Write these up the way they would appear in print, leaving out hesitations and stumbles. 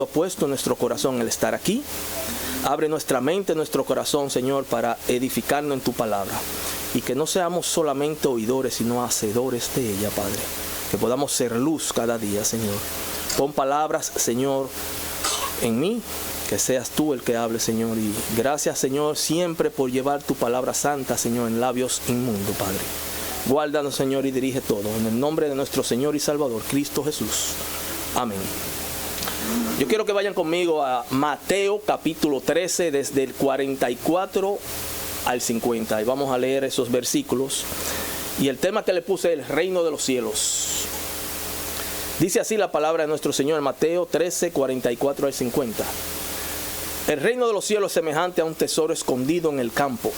Ha puesto en nuestro corazón el estar aquí. Abre nuestra mente, nuestro corazón, Señor, para edificarnos en tu palabra. Y que no seamos solamente oidores, sino hacedores de ella, Padre. Que podamos ser luz cada día, Señor. Pon palabras, Señor, en mí. Que seas tú el que hable, Señor. Y gracias, Señor, siempre por llevar tu palabra santa, Señor, en labios inmundos, Padre. Guárdanos, Señor, y dirige todo. En el nombre de nuestro Señor y Salvador, Cristo Jesús. Amén. Yo quiero que vayan conmigo a Mateo capítulo 13, desde el 44 al 50. Y vamos a leer esos versículos. Y el tema que le puse es el reino de los cielos. Dice así la palabra de nuestro Señor en Mateo 13, 44 al 50. El reino de los cielos es semejante a un tesoro escondido en el campo,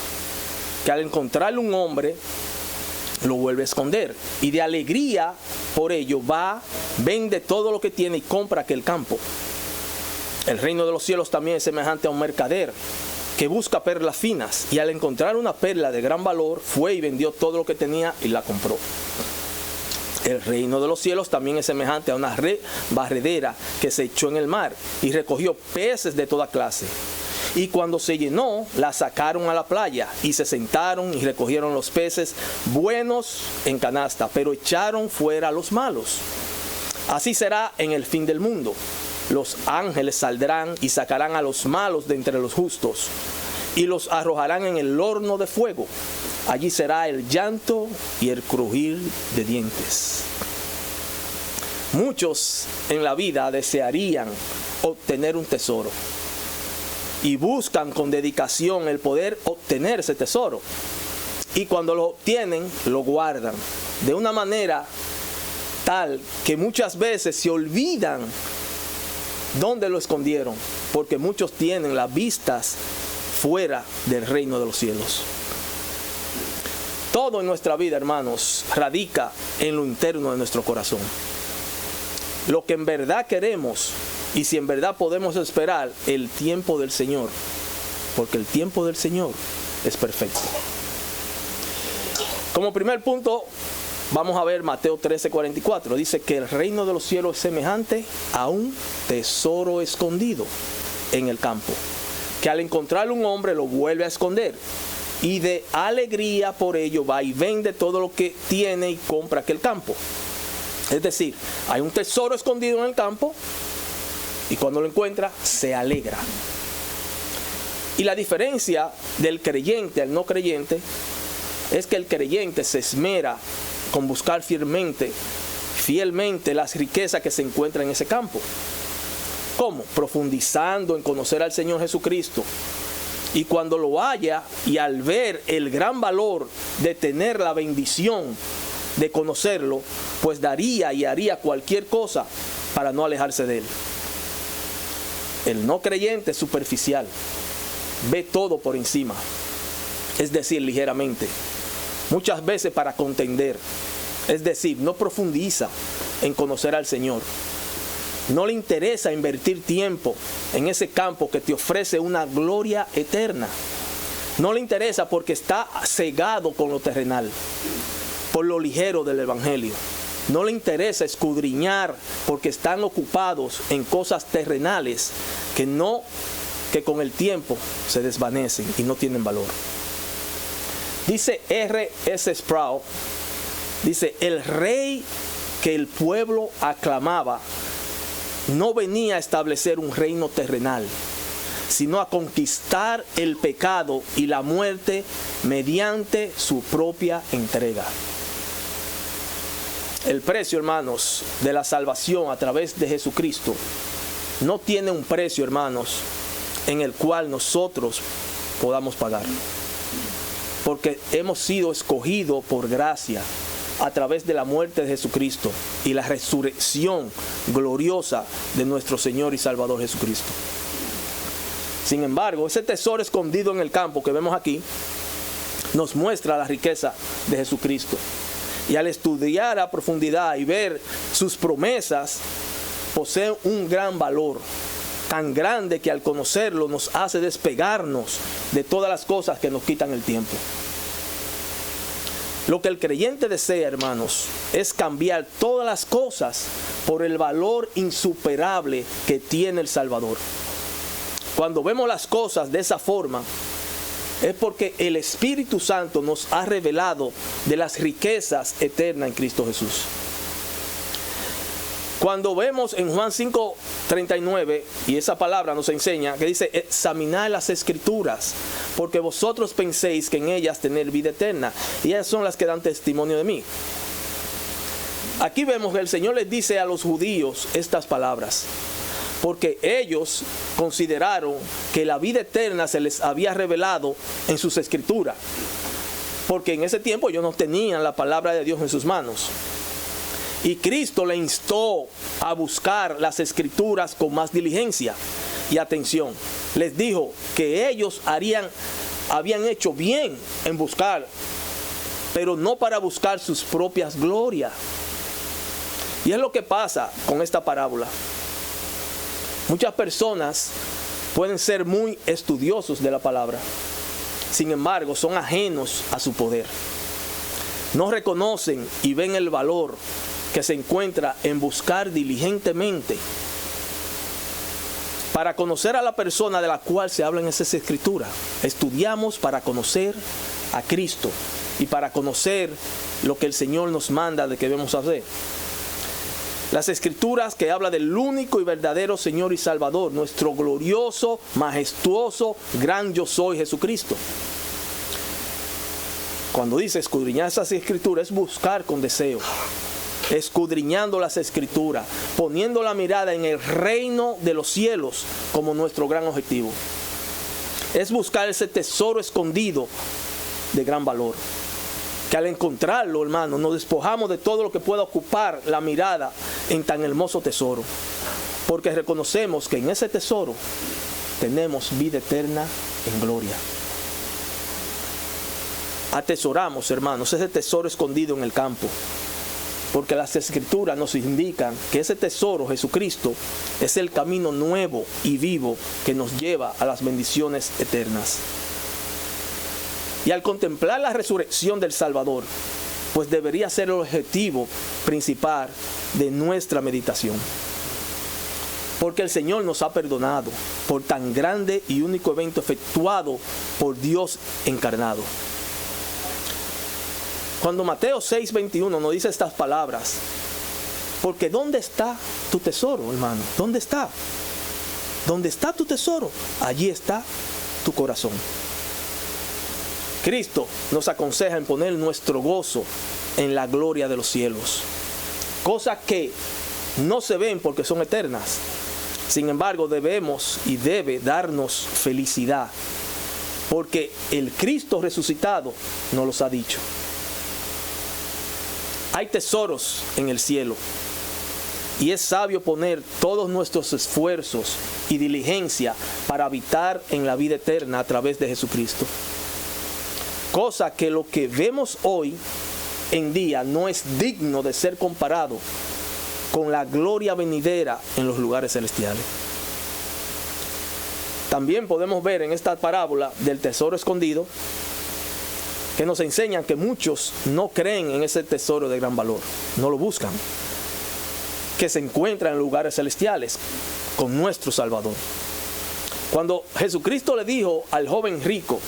que al encontrarle un hombre, lo vuelve a esconder. Y de alegría por ello va, vende todo lo que tiene y compra aquel campo. El reino de los cielos también es semejante a un mercader que busca perlas finas, y al encontrar una perla de gran valor, fue y vendió todo lo que tenía y la compró. El reino de los cielos también es semejante a una barredera que se echó en el mar y recogió peces de toda clase. Y cuando se llenó, la sacaron a la playa y se sentaron y recogieron los peces buenos en canasta, pero echaron fuera a los malos. Así será en el fin del mundo. Los ángeles saldrán y sacarán a los malos de entre los justos y los arrojarán en el horno de fuego. Allí será el llanto y el crujir de dientes. Muchos en la vida desearían obtener un tesoro y buscan con dedicación el poder obtener ese tesoro. Y cuando lo obtienen, lo guardan de una manera tal que muchas veces se olvidan dónde lo escondieron, porque muchos tienen las vistas fuera del reino de los cielos. Todo en nuestra vida, hermanos, radica en lo interno de nuestro corazón. Lo que en verdad queremos y si en verdad podemos esperar el tiempo del Señor, porque el tiempo del Señor es perfecto. Como primer punto, vamos a ver Mateo 13, 44. Dice que el reino de los cielos es semejante a un tesoro escondido en el campo, que al encontrarlo un hombre lo vuelve a esconder. Y de alegría por ello va y vende todo lo que tiene y compra aquel campo. Es decir, hay un tesoro escondido en el campo y cuando lo encuentra se alegra. Y la diferencia del creyente al no creyente es que el creyente se esmera con buscar fielmente las riquezas que se encuentran en ese campo. ¿Cómo? Profundizando en conocer al Señor Jesucristo. Y cuando lo haya y al ver el gran valor de tener la bendición de conocerlo, pues daría y haría cualquier cosa para no alejarse de él. El no creyente es superficial, ve todo por encima, es decir, ligeramente, muchas veces para contender, es decir, no profundiza en conocer al Señor. No le interesa invertir tiempo en ese campo que te ofrece una gloria eterna. No le interesa porque está cegado con lo terrenal, por lo ligero del evangelio. No le interesa escudriñar porque están ocupados en cosas terrenales que con el tiempo se desvanecen y no tienen valor. Dice R.S. Sproul, dice, el rey que el pueblo aclamaba no venía a establecer un reino terrenal, sino a conquistar el pecado y la muerte mediante su propia entrega. El precio, hermanos, de la salvación a través de Jesucristo no tiene un precio, hermanos, en el cual nosotros podamos pagar. Porque hemos sido escogidos por gracia a través de la muerte de Jesucristo y la resurrección gloriosa de nuestro Señor y Salvador Jesucristo. Sin embargo, ese tesoro escondido en el campo que vemos aquí nos muestra la riqueza de Jesucristo. Y al estudiar a profundidad y ver sus promesas, posee un gran valor, tan grande que al conocerlo nos hace despegarnos de todas las cosas que nos quitan el tiempo. Lo que el creyente desea, hermanos, es cambiar todas las cosas por el valor insuperable que tiene el Salvador. Cuando vemos las cosas de esa forma, es porque el Espíritu Santo nos ha revelado de las riquezas eternas en Cristo Jesús. Cuando vemos en Juan 5:39, y esa palabra nos enseña, que dice, examinad las Escrituras, porque vosotros penséis que en ellas tener vida eterna, y ellas son las que dan testimonio de mí. Aquí vemos que el Señor les dice a los judíos estas palabras, porque ellos consideraron que la vida eterna se les había revelado en sus Escrituras, porque en ese tiempo ellos no tenían la palabra de Dios en sus manos. Y Cristo le instó a buscar las Escrituras con más diligencia y atención. Les dijo que ellos habían hecho bien en buscar, pero no para buscar sus propias glorias. Y es lo que pasa con esta parábola. Muchas personas pueden ser muy estudiosos de la palabra, sin embargo son ajenos a su poder. No reconocen y ven el valor que se encuentra en buscar diligentemente para conocer a la persona de la cual se habla en esas escrituras. Estudiamos para conocer a Cristo y para conocer lo que el Señor nos manda de que debemos hacer. Las escrituras que habla del único y verdadero Señor y Salvador, nuestro glorioso, majestuoso, gran yo soy, Jesucristo. Cuando dice escudriñar esas escrituras, es buscar con deseo, escudriñando las escrituras, poniendo la mirada en el reino de los cielos como nuestro gran objetivo. Es buscar ese tesoro escondido de gran valor, que al encontrarlo, hermano, nos despojamos de todo lo que pueda ocupar la mirada en tan hermoso tesoro, porque reconocemos que en ese tesoro tenemos vida eterna en gloria. Atesoramos, hermanos, ese tesoro escondido en el campo, porque las escrituras nos indican que ese tesoro, Jesucristo, es el camino nuevo y vivo que nos lleva a las bendiciones eternas. Y al contemplar la resurrección del Salvador, pues debería ser el objetivo principal de nuestra meditación. Porque el Señor nos ha perdonado por tan grande y único evento efectuado por Dios encarnado. Cuando Mateo 6:21 nos dice estas palabras, porque ¿dónde está tu tesoro, hermano? ¿Dónde está? ¿Dónde está tu tesoro? Allí está tu corazón. Cristo nos aconseja en poner nuestro gozo en la gloria de los cielos, cosas que no se ven porque son eternas. Sin embargo, debemos y debe darnos felicidad, porque el Cristo resucitado nos los ha dicho. Hay tesoros en el cielo, y es sabio poner todos nuestros esfuerzos y diligencia para habitar en la vida eterna a través de Jesucristo. Cosa que lo que vemos hoy en día no es digno de ser comparado con la gloria venidera en los lugares celestiales. También podemos ver en esta parábola del tesoro escondido que nos enseñan que muchos no creen en ese tesoro de gran valor, no lo buscan, que se encuentra en lugares celestiales con nuestro Salvador. Cuando Jesucristo le dijo al joven rico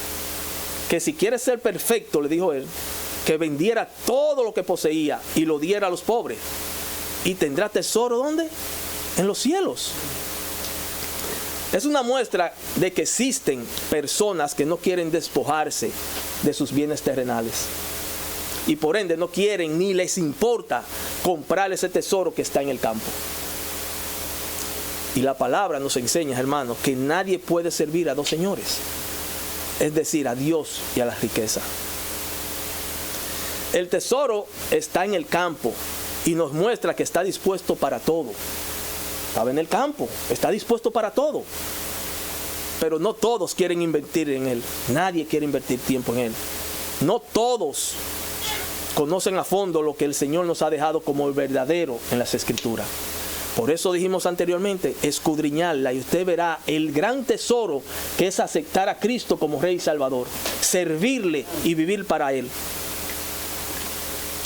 que si quiere ser perfecto, le dijo él, que vendiera todo lo que poseía y lo diera a los pobres, y tendrá tesoro, ¿dónde? En los cielos. Es una muestra de que existen personas que no quieren despojarse de sus bienes terrenales, y por ende no quieren ni les importa comprar ese tesoro que está en el campo. Y la palabra nos enseña, hermanos, que nadie puede servir a dos señores, es decir, a Dios y a la riqueza. El tesoro está en el campo y nos muestra que está dispuesto para todo. Estaba en el campo, está dispuesto para todo. Pero no todos quieren invertir en él. Nadie quiere invertir tiempo en él. No todos conocen a fondo lo que el Señor nos ha dejado como el verdadero en las Escrituras. Por eso dijimos anteriormente, escudriñarla, y usted verá el gran tesoro que es aceptar a Cristo como Rey y Salvador, servirle y vivir para Él.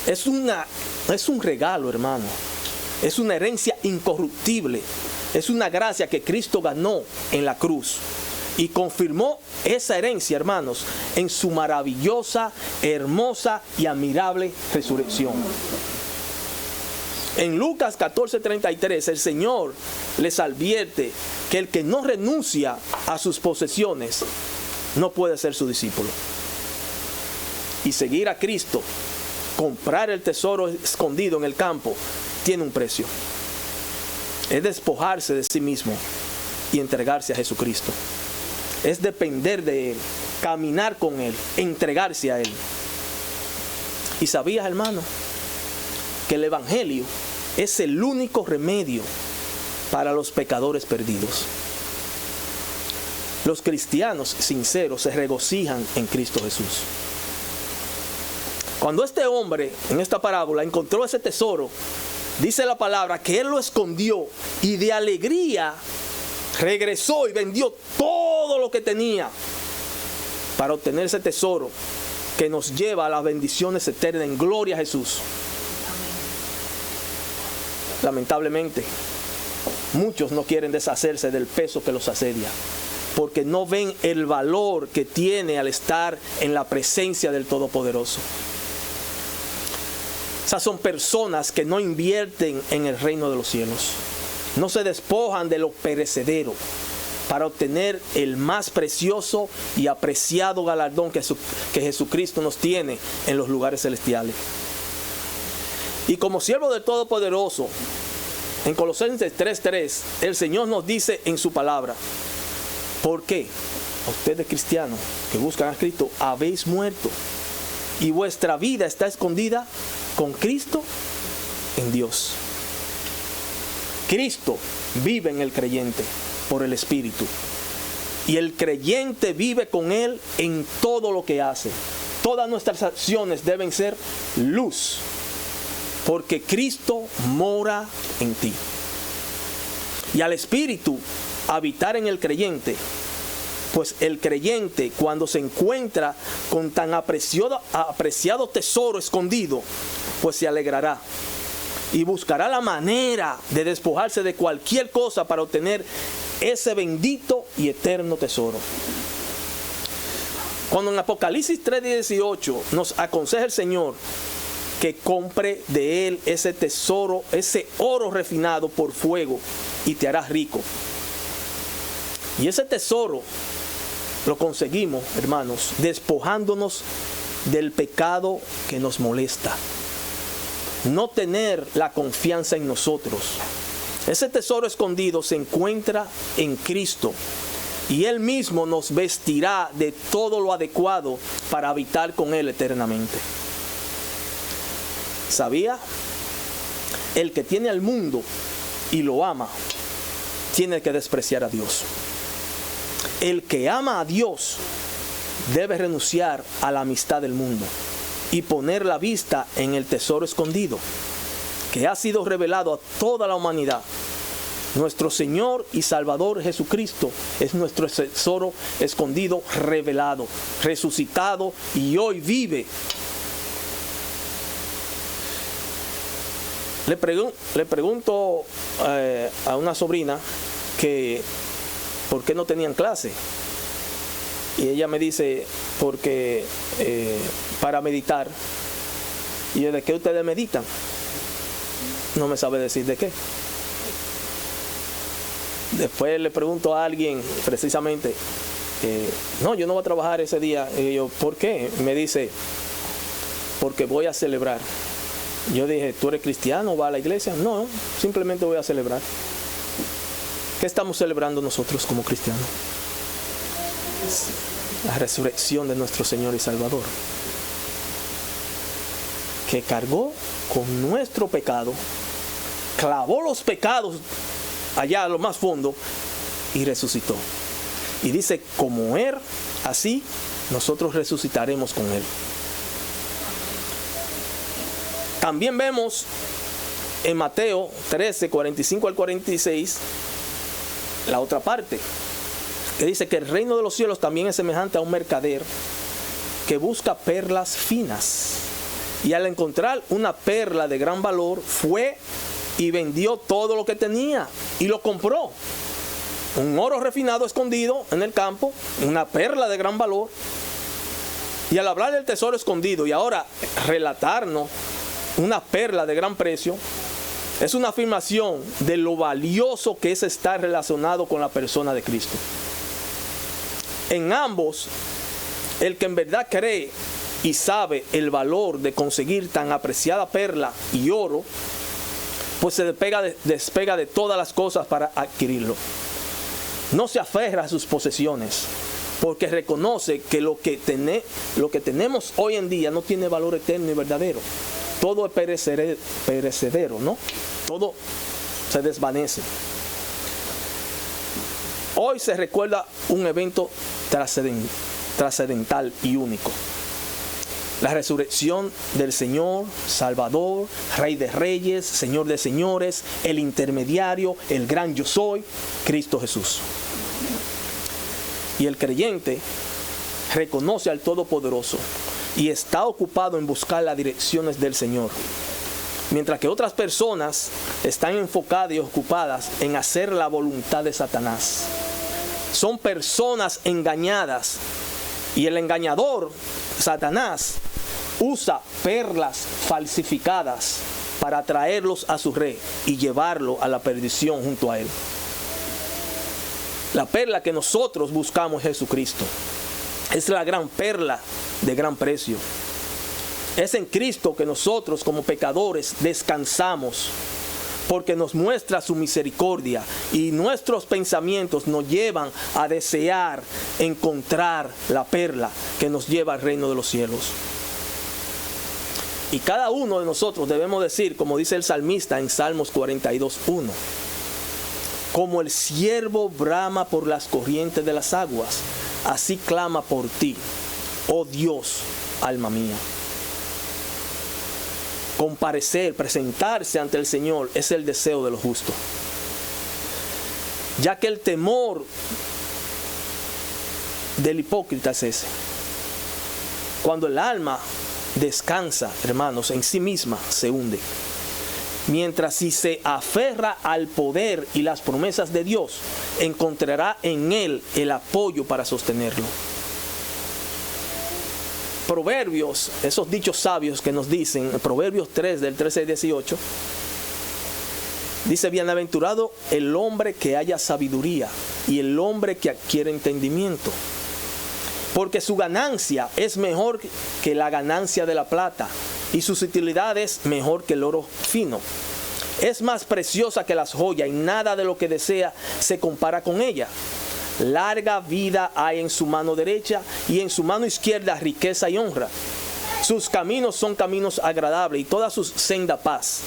Es un regalo, hermano. Es una herencia incorruptible. Es una gracia que Cristo ganó en la cruz. Y confirmó esa herencia, hermanos, en su maravillosa, hermosa y admirable resurrección. En Lucas 14:33, el Señor les advierte que el que no renuncia a sus posesiones no puede ser su discípulo. Y seguir a Cristo, comprar el tesoro escondido en el campo, tiene un precio. Es despojarse de sí mismo y entregarse a Jesucristo. Es depender de Él, caminar con Él, entregarse a Él. ¿Y sabías, hermano, que el Evangelio es el único remedio para los pecadores perdidos? Los cristianos sinceros se regocijan en Cristo Jesús. Cuando este hombre en esta parábola encontró ese tesoro, dice la palabra que él lo escondió y de alegría regresó y vendió todo lo que tenía para obtener ese tesoro que nos lleva a las bendiciones eternas en gloria a Jesús. Lamentablemente, muchos no quieren deshacerse del peso que los asedia, porque no ven el valor que tiene al estar en la presencia del Todopoderoso. Esas son personas que no invierten en el reino de los cielos. No se despojan de lo perecedero para obtener el más precioso y apreciado galardón que Jesucristo nos tiene en los lugares celestiales. Y como siervo del Todopoderoso, en Colosenses 3:3, el Señor nos dice en su palabra: ¿por qué a ustedes cristianos que buscan a Cristo habéis muerto y vuestra vida está escondida con Cristo en Dios? Cristo vive en el creyente por el Espíritu, y el creyente vive con Él en todo lo que hace. Todas nuestras acciones deben ser luz, porque Cristo mora en ti. Y al Espíritu habitar en el creyente, pues el creyente, cuando se encuentra con tan apreciado tesoro escondido, pues se alegrará y buscará la manera de despojarse de cualquier cosa para obtener ese bendito y eterno tesoro. Cuando en Apocalipsis 3:18 nos aconseja el Señor que compre de Él ese tesoro, ese oro refinado por fuego, y te harás rico. Y ese tesoro lo conseguimos, hermanos, despojándonos del pecado que nos molesta. No tener la confianza en nosotros. Ese tesoro escondido se encuentra en Cristo, y Él mismo nos vestirá de todo lo adecuado para habitar con Él eternamente. ¿Sabía? El que tiene al mundo y lo ama, tiene que despreciar a Dios. El que ama a Dios debe renunciar a la amistad del mundo y poner la vista en el tesoro escondido, que ha sido revelado a toda la humanidad. Nuestro Señor y Salvador Jesucristo es nuestro tesoro escondido, revelado, resucitado, y hoy vive. Le pregunto a una sobrina que por qué no tenían clase, y ella me dice porque para meditar. Y yo: ¿de qué ustedes meditan? No me sabe decir de qué. Después le pregunto a alguien precisamente, no, yo no voy a trabajar ese día. Y yo: ¿por qué? Me dice: porque voy a celebrar. Yo dije: ¿tú eres cristiano? ¿Va a la iglesia? No, simplemente voy a celebrar. ¿Qué estamos celebrando nosotros como cristianos? La resurrección de nuestro Señor y Salvador, que cargó con nuestro pecado, clavó los pecados allá a lo más fondo y resucitó. Y dice: como Él, así nosotros resucitaremos con Él. También vemos en Mateo 13, 45 al 46, la otra parte, que dice que el reino de los cielos también es semejante a un mercader que busca perlas finas Y al encontrar una perla de gran valor, fue y vendió todo lo que tenía y lo compró. Un oro refinado escondido en el campo, una perla de gran valor. Y al hablar del tesoro escondido y ahora relatarnos una perla de gran precio, es una afirmación de lo valioso que es estar relacionado con la persona de Cristo. En ambos, el que en verdad cree y sabe el valor de conseguir tan apreciada perla y oro, pues se despega de todas las cosas para adquirirlo. No se aferra a sus posesiones, porque reconoce que lo que tenemos hoy en día no tiene valor eterno y verdadero. Todo es perecedero, ¿no? Todo se desvanece. Hoy se recuerda un evento trascendental y único. La resurrección del Señor, Salvador, Rey de Reyes, Señor de Señores, el intermediario, el gran yo soy, Cristo Jesús. Y el creyente reconoce al Todopoderoso y está ocupado en buscar las direcciones del Señor. Mientras que otras personas están enfocadas y ocupadas en hacer la voluntad de Satanás. Son personas engañadas y el engañador, Satanás, usa perlas falsificadas para atraerlos a su rey y llevarlo a la perdición junto a él. La perla que nosotros buscamos es Jesucristo. Es la gran perla de gran precio. Es en Cristo que nosotros como pecadores descansamos, porque nos muestra su misericordia y nuestros pensamientos nos llevan a desear encontrar la perla que nos lleva al reino de los cielos. Y cada uno de nosotros debemos decir, como dice el salmista en Salmos 42:1, como el ciervo brama por las corrientes de las aguas, así clama por ti, oh Dios, alma mía. Comparecer, presentarse ante el Señor es el deseo de los justos, ya que el temor del hipócrita es ese. Cuando el alma descansa, hermanos, en sí misma se hunde. Mientras si se aferra al poder y las promesas de Dios, encontrará en Él el apoyo para sostenerlo. Proverbios, esos dichos sabios que nos dicen, Proverbios 3 del 13 al 18, dice: bienaventurado el hombre que haya sabiduría y el hombre que adquiere entendimiento, porque su ganancia es mejor que la ganancia de la plata, y sus utilidades mejor que el oro fino. Es más preciosa que las joyas, y nada de lo que desea se compara con ella. Larga vida hay en su mano derecha, y en su mano izquierda riqueza y honra. Sus caminos son caminos agradables, y todas sus sendas paz.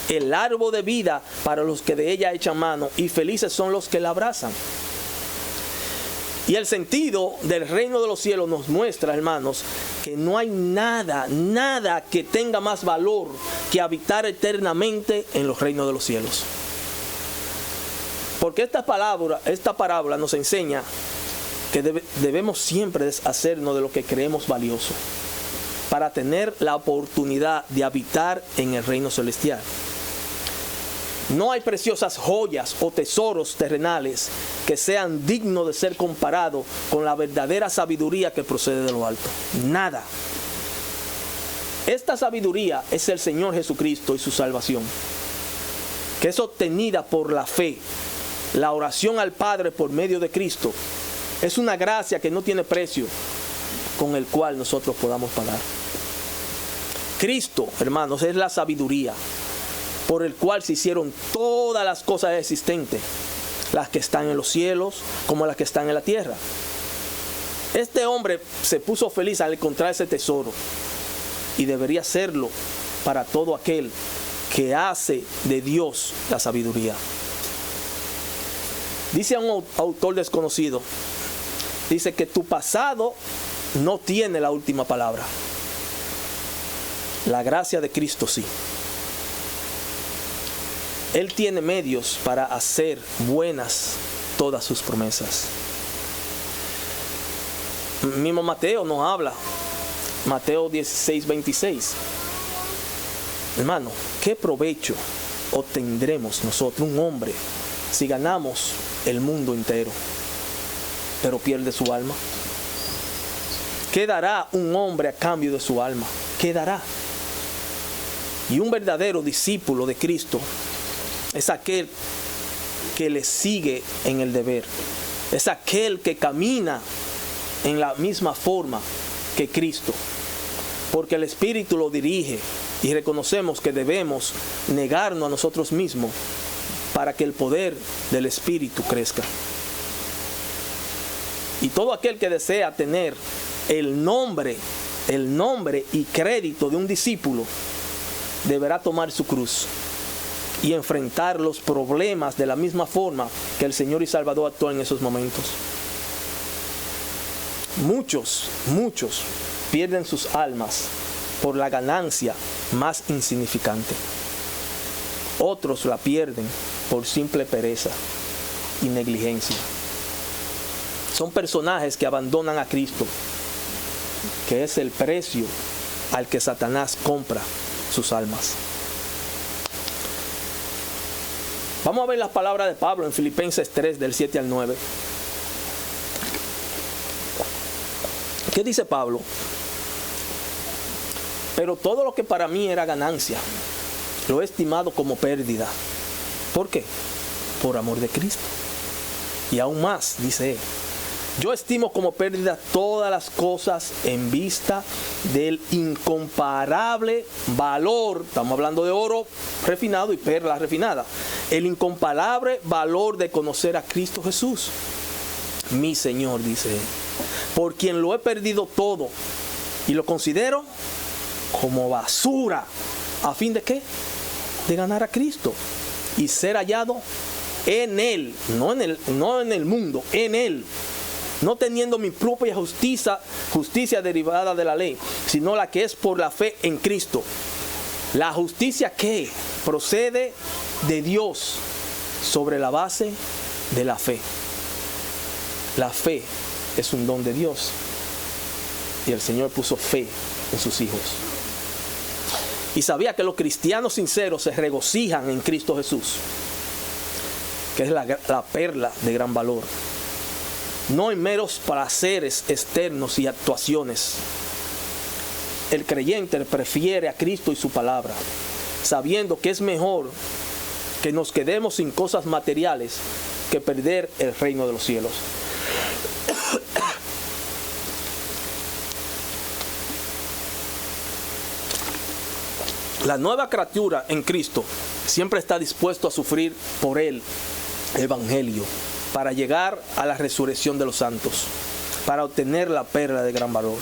El árbol de vida para los que de ella echan mano, y felices son los que la abrazan. Y el sentido del reino de los cielos nos muestra, hermanos, que no hay nada que tenga más valor que habitar eternamente en los reinos de los cielos. Porque esta parábola nos enseña que debemos siempre deshacernos de lo que creemos valioso para tener la oportunidad de habitar en el reino celestial. No hay preciosas joyas o tesoros terrenales que sean dignos de ser comparados con la verdadera sabiduría que procede de lo alto. Nada. Esta sabiduría es el Señor Jesucristo y su salvación, que es obtenida por la fe. La oración al Padre por medio de Cristo es una gracia que no tiene precio con el cual nosotros podamos pagar. Cristo, hermanos, es la sabiduría por el cual se hicieron todas las cosas existentes, las que están en los cielos como las que están en la tierra. Este hombre se puso feliz al encontrar ese tesoro, y debería serlo para todo aquel que hace de Dios la sabiduría. Dice a un autor desconocido, dice que tu pasado no tiene la última palabra. La gracia de Cristo sí. Él tiene medios para hacer buenas todas sus promesas. Mismo Mateo nos habla Mateo 16, 26. Hermano, ¿qué provecho obtendremos nosotros, un hombre, si ganamos el mundo entero, pero pierde su alma? ¿Qué dará un hombre a cambio de su alma? ¿Qué dará? Y un verdadero discípulo de Cristo es aquel que le sigue en el deber. Es aquel que camina en la misma forma que Cristo. Porque el Espíritu lo dirige y reconocemos que debemos negarnos a nosotros mismos para que el poder del Espíritu crezca. Y todo aquel que desea tener el nombre y crédito de un discípulo deberá tomar su cruz y enfrentar los problemas de la misma forma que el Señor y Salvador actuó en esos momentos. Muchos pierden sus almas por la ganancia más insignificante. Otros la pierden por simple pereza y negligencia. Son personajes que abandonan a Cristo, que es el precio al que Satanás compra sus almas. Vamos a ver las palabras de Pablo en Filipenses 3, del 7 al 9. ¿Qué dice Pablo? Pero todo lo que para mí era ganancia, lo he estimado como pérdida. ¿Por qué? Por amor de Cristo. Y aún más, dice él, yo estimo como pérdida todas las cosas en vista del incomparable valor. Estamos hablando de oro refinado y perla refinada. El incomparable valor de conocer a Cristo Jesús, mi Señor, dice él, por quien lo he perdido todo y lo considero como basura. ¿A fin de qué? De ganar a Cristo y ser hallado en Él, no en el mundo, en Él. No teniendo mi propia justicia derivada de la ley, sino la que es por la fe en Cristo. La justicia que procede de Dios sobre la base de la fe. La fe es un don de Dios. Y el Señor puso fe en sus hijos. Y sabía que los cristianos sinceros se regocijan en Cristo Jesús, que es la perla de gran valor. No en meros placeres externos y actuaciones. El creyente prefiere a Cristo y su palabra, sabiendo que es mejor que nos quedemos sin cosas materiales que perder el reino de los cielos. La nueva criatura en Cristo siempre está dispuesto a sufrir por el Evangelio, para llegar a la resurrección de los santos, para obtener la perla de gran valor.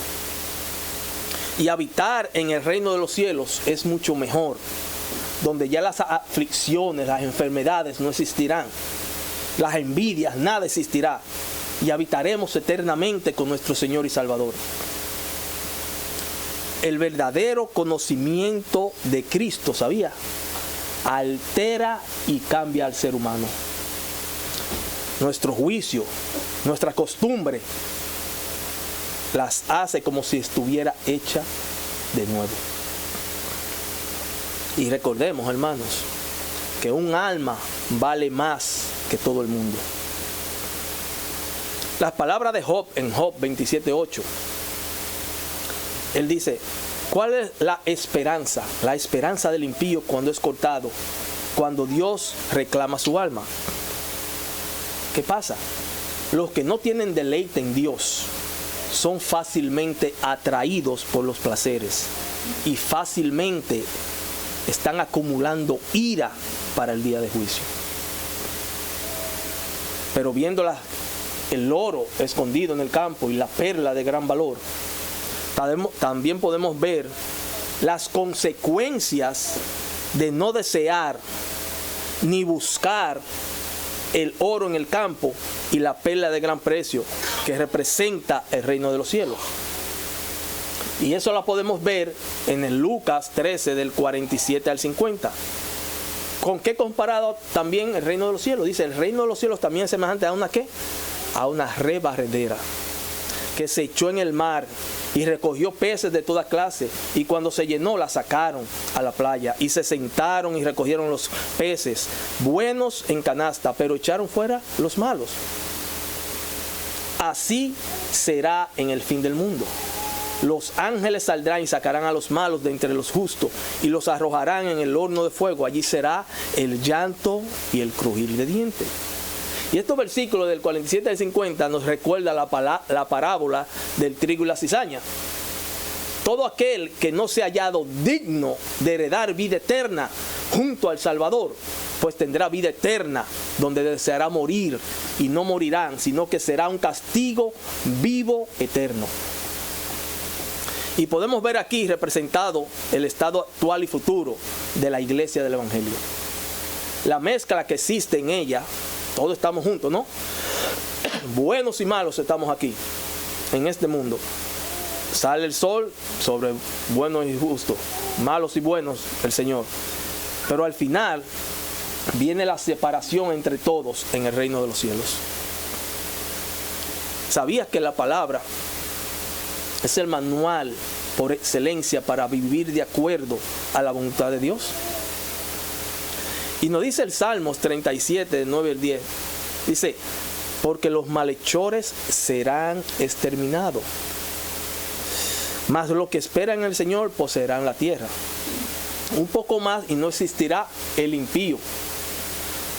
Y habitar en el reino de los cielos es mucho mejor, donde ya las aflicciones, las enfermedades no existirán, las envidias, nada existirá, y habitaremos eternamente con nuestro Señor y Salvador. El verdadero conocimiento de Cristo, ¿sabía?, altera y cambia al ser humano. Nuestro juicio, nuestra costumbre, las hace como si estuviera hecha de nuevo. Y recordemos, hermanos, que un alma vale más que todo el mundo. Las palabras de Job en Job 27:8. Él dice, ¿cuál es la esperanza? La esperanza del impío cuando es cortado, cuando Dios reclama su alma. ¿Qué pasa? Los que no tienen deleite en Dios son fácilmente atraídos por los placeres y fácilmente están acumulando ira para el día de juicio. Pero viendo el oro escondido en el campo y la perla de gran valor, también podemos ver las consecuencias de no desear ni buscar el oro en el campo y la perla de gran precio que representa el reino de los cielos. Y eso la podemos ver en el Lucas 13 del 47 al 50. ¿Con qué comparado también el reino de los cielos? Dice, el reino de los cielos también es semejante a una ¿qué? A una red barredera que se echó en el mar y recogió peces de toda clase, y cuando se llenó la sacaron a la playa, y se sentaron y recogieron los peces buenos en canasta, pero echaron fuera los malos. Así será en el fin del mundo. Los ángeles saldrán y sacarán a los malos de entre los justos y los arrojarán en el horno de fuego. Allí será el llanto y el crujir de dientes. Y estos versículos del 47 al 50 nos recuerda la parábola del trigo y la cizaña. Todo aquel que no se ha hallado digno de heredar vida eterna junto al Salvador, pues tendrá vida eterna, donde deseará morir, y no morirán, sino que será un castigo vivo eterno. Y podemos ver aquí representado el estado actual y futuro de la iglesia del Evangelio. La mezcla que existe en ella, todos estamos juntos, ¿no? Buenos y malos estamos aquí, en este mundo. Sale el sol sobre buenos y justos, malos y buenos el Señor. Pero al final viene la separación entre todos en el reino de los cielos. ¿Sabías que la palabra es el manual por excelencia para vivir de acuerdo a la voluntad de Dios? Y nos dice el Salmos 37, 9 al 10. Dice, porque los malhechores serán exterminados, mas los que esperan en el Señor poseerán la tierra. Un poco más y no existirá el impío.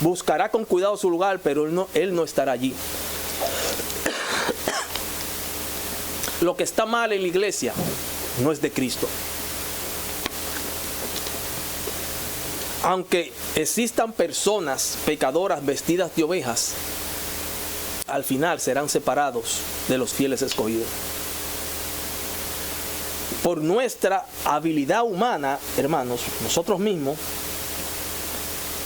Buscará con cuidado su lugar, pero él no estará allí. Lo que está mal en la iglesia no es de Cristo. Aunque existan personas pecadoras vestidas de ovejas, al final serán separados de los fieles escogidos. Por nuestra habilidad humana, hermanos, nosotros mismos,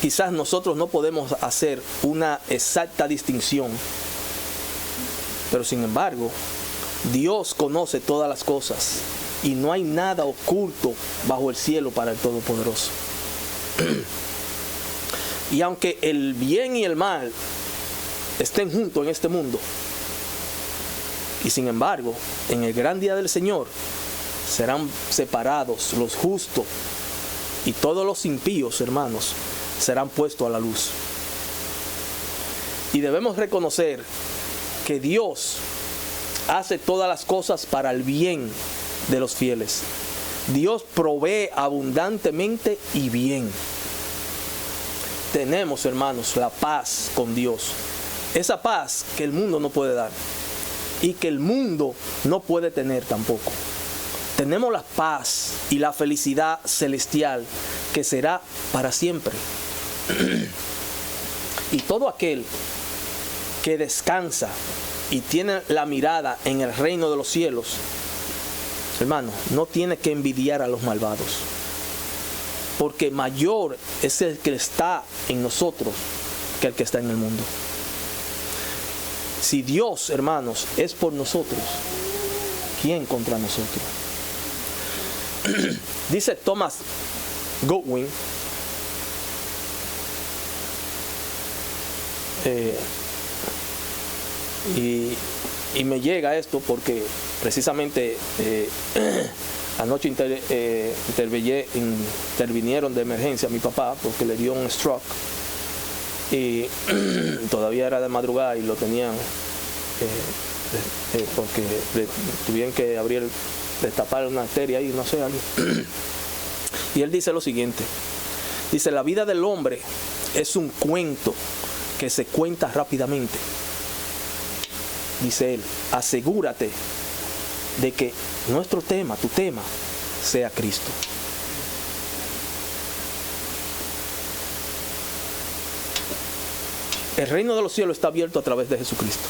quizás nosotros no podemos hacer una exacta distinción, pero sin embargo, Dios conoce todas las cosas y no hay nada oculto bajo el cielo para el Todopoderoso. Y aunque el bien y el mal estén juntos en este mundo, y sin embargo, en el gran día del Señor serán separados los justos y todos los impíos, hermanos, serán puestos a la luz. Y debemos reconocer que Dios hace todas las cosas para el bien de los fieles. Dios provee abundantemente y bien. Tenemos, hermanos, la paz con Dios. Esa paz que el mundo no puede dar y que el mundo no puede tener tampoco. Tenemos la paz y la felicidad celestial que será para siempre. Y todo aquel que descansa y tiene la mirada en el reino de los cielos, hermano, no tiene que envidiar a los malvados, porque mayor es el que está en nosotros que el que está en el mundo. Si Dios, hermanos, es por nosotros, ¿quién contra nosotros? Dice Thomas Godwin, y me llega esto porque precisamente anoche intervinieron de emergencia a mi papá porque le dio un stroke y todavía era de madrugada y lo tenían porque tuvieron que destapar una arteria y no sé algo. Y él dice lo siguiente, dice: la vida del hombre es un cuento que se cuenta rápidamente. Dice él, asegúrate de que nuestro tema, tu tema, sea Cristo. El reino de los cielos está abierto a través de Jesucristo.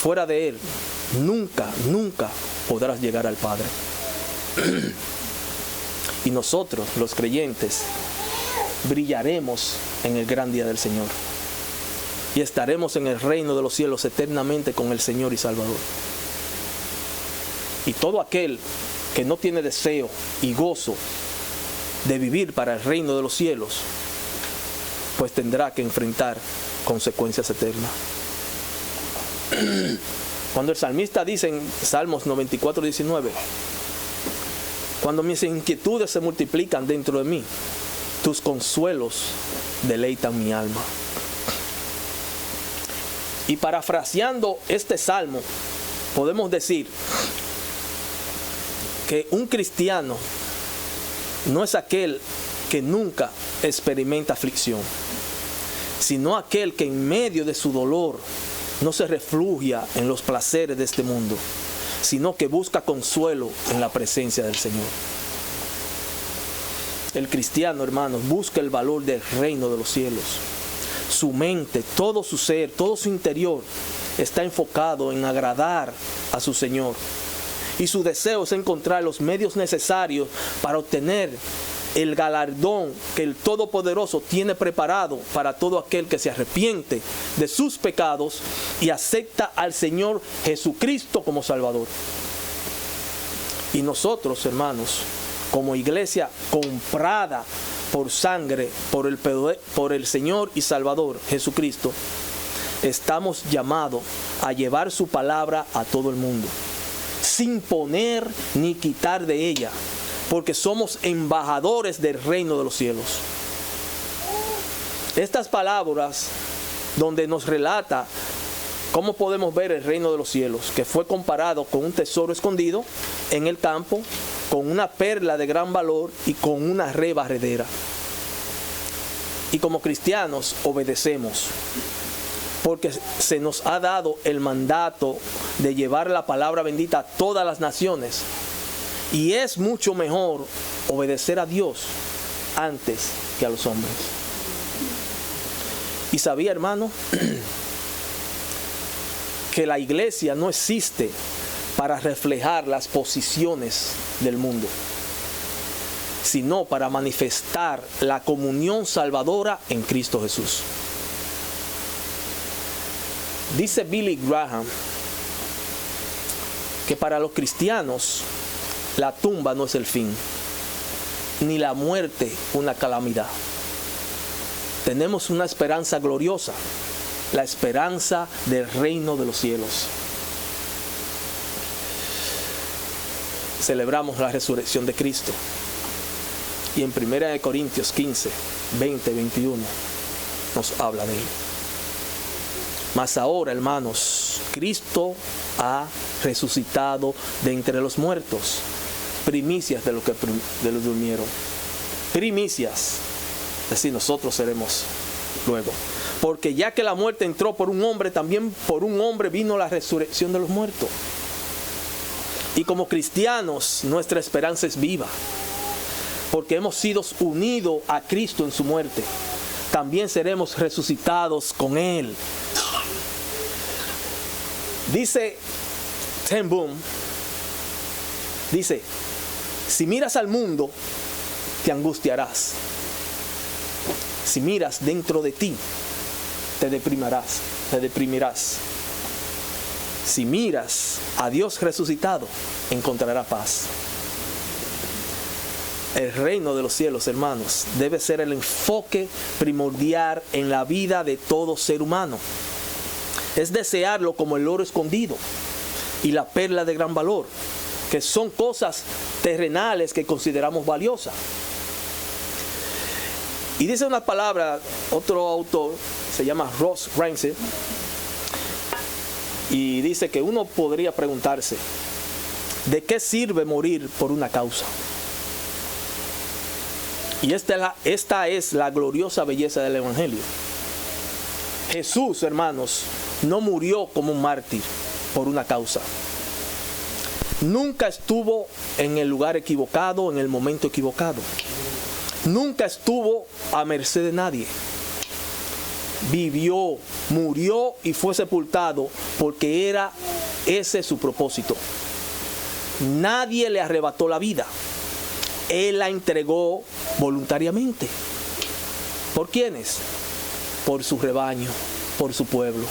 Fuera de Él, nunca podrás llegar al Padre. Y nosotros, los creyentes, brillaremos en el gran día del Señor. Y estaremos en el reino de los cielos eternamente con el Señor y Salvador. Y todo aquel que no tiene deseo y gozo de vivir para el reino de los cielos, pues tendrá que enfrentar consecuencias eternas. Cuando el salmista dice en Salmos 94:19, cuando mis inquietudes se multiplican dentro de mí, tus consuelos deleitan mi alma. Y parafraseando este salmo, podemos decir que un cristiano no es aquel que nunca experimenta aflicción, sino aquel que en medio de su dolor no se refugia en los placeres de este mundo, sino que busca consuelo en la presencia del Señor. El cristiano, hermanos, busca el valor del reino de los cielos. Su mente, todo su ser, todo su interior está enfocado en agradar a su Señor. Y su deseo es encontrar los medios necesarios para obtener el galardón que el Todopoderoso tiene preparado para todo aquel que se arrepiente de sus pecados y acepta al Señor Jesucristo como Salvador. Y nosotros, hermanos, como iglesia comprada por sangre, por el Señor y Salvador Jesucristo, estamos llamados a llevar su palabra a todo el mundo, sin poner ni quitar de ella, porque somos embajadores del reino de los cielos. Estas palabras donde nos relata cómo podemos ver el reino de los cielos, que fue comparado con un tesoro escondido en el campo, con una perla de gran valor y con una red barredera. Y como cristianos obedecemos, porque se nos ha dado el mandato de llevar la palabra bendita a todas las naciones. Y es mucho mejor obedecer a Dios antes que a los hombres. Y sabía, hermano, que la iglesia no existe para reflejar las posiciones del mundo, sino para manifestar la comunión salvadora en Cristo Jesús. Dice Billy Graham que para los cristianos la tumba no es el fin, ni la muerte una calamidad. Tenemos una esperanza gloriosa, la esperanza del reino de los cielos. Celebramos la resurrección de Cristo. Y en 1 Corintios 15, 20, 21 nos habla de él. Mas ahora, hermanos, Cristo ha resucitado de entre los muertos, primicias de los durmieron. Primicias, es decir, nosotros seremos luego. Porque ya que la muerte entró por un hombre, también por un hombre vino la resurrección de los muertos. Y como cristianos, nuestra esperanza es viva, porque hemos sido unidos a Cristo en su muerte. También seremos resucitados con Él. Dice Ten Boom, dice, si miras al mundo, te angustiarás. Si miras dentro de ti, te deprimirás. Si miras a Dios resucitado, encontrarás paz. El reino de los cielos, hermanos, debe ser el enfoque primordial en la vida de todo ser humano. Es desearlo como el oro escondido y la perla de gran valor, que son cosas terrenales que consideramos valiosas. Y dice una palabra, otro autor, se llama Ross Rancid, y dice que uno podría preguntarse, ¿de qué sirve morir por una causa? Y esta es la gloriosa belleza del Evangelio. Jesús, hermanos, no murió como un mártir por una causa. Nunca estuvo en el lugar equivocado, en el momento equivocado. Nunca estuvo a merced de nadie. Vivió, murió y fue sepultado porque era ese su propósito. Nadie le arrebató la vida. Él la entregó voluntariamente. ¿Por quiénes? Por su rebaño, por su pueblo.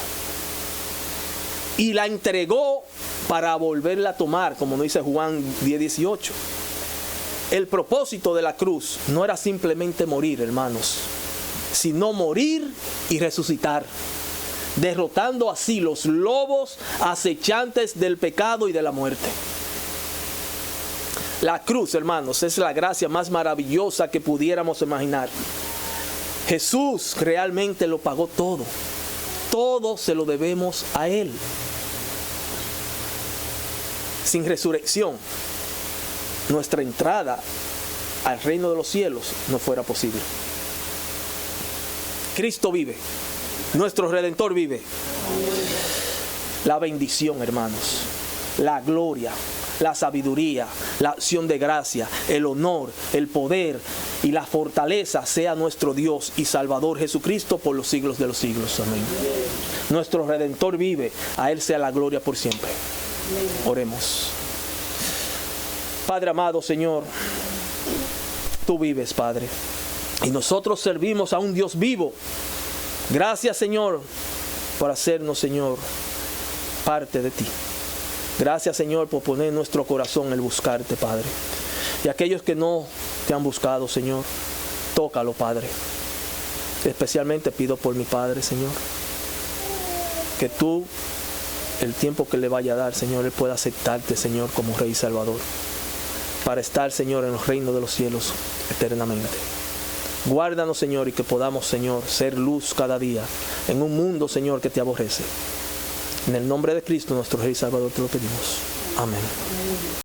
Y la entregó para volverla a tomar, como nos dice Juan 10:18. El propósito de la cruz no era simplemente morir, hermanos, sino morir y resucitar. derrotando así los lobos acechantes del pecado y de la muerte. La cruz, hermanos, es la gracia más maravillosa que pudiéramos imaginar. Jesús realmente lo pagó todo. Todo se lo debemos a Él. Sin resurrección, nuestra entrada al reino de los cielos no fuera posible. Cristo vive. Nuestro Redentor vive. La bendición, hermanos, la gloria, la sabiduría, la acción de gracia, el honor, el poder y la fortaleza sea nuestro Dios y Salvador Jesucristo por los siglos de los siglos. Amén. Nuestro Redentor vive, a Él sea la gloria por siempre. Oremos. Padre amado, Señor, Tú vives, Padre, y nosotros servimos a un Dios vivo. Gracias, Señor, por hacernos, Señor, parte de Ti. Gracias, Señor, por poner en nuestro corazón el buscarte, Padre. Y aquellos que no Te han buscado, Señor, tócalo, Padre. Especialmente pido por mi Padre, Señor, que Tú, el tiempo que le vaya a dar, Señor, Él pueda aceptarte, Señor, como Rey y Salvador, para estar, Señor, en los reinos de los cielos eternamente. Guárdanos, Señor, y que podamos, Señor, ser luz cada día en un mundo, Señor, que Te aborrece. En el nombre de Cristo, nuestro Rey y Salvador, Te lo pedimos. Amén.